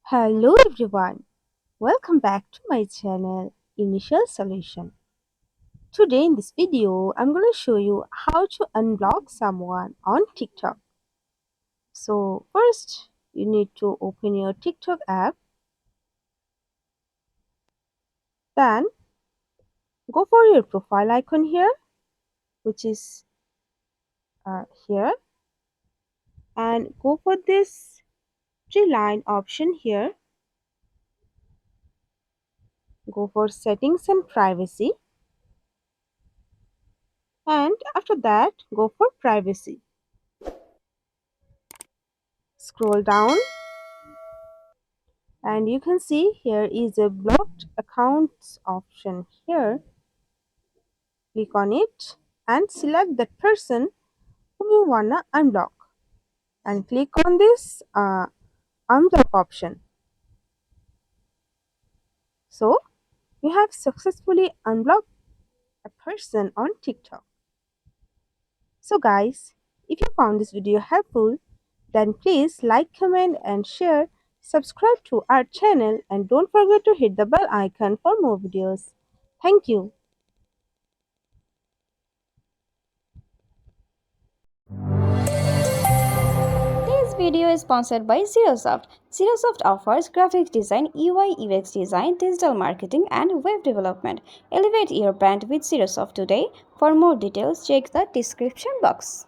Hello everyone, welcome back to my channel Initial Solution. Today in this video, I'm going to show you how to unblock someone on TikTok. So first, you need to open your TikTok app. Then go for your profile icon here, which is here, and go for this three line option here. Go for settings and privacy, and after that go for privacy. Scroll down and you can see here is a blocked accounts option here. Click on it and select that person whom you wanna unblock and click on this unblock option. So you have successfully unblocked a person on TikTok. So guys, if you found this video helpful, then please like, comment and share. Subscribe to our channel and don't forget to hit the bell icon for more videos. Thank you. This video is sponsored by Zerosoft. Zerosoft offers graphic design, UI UX design, digital marketing, and web development. Elevate your brand with Zerosoft today. For more details, check the description box.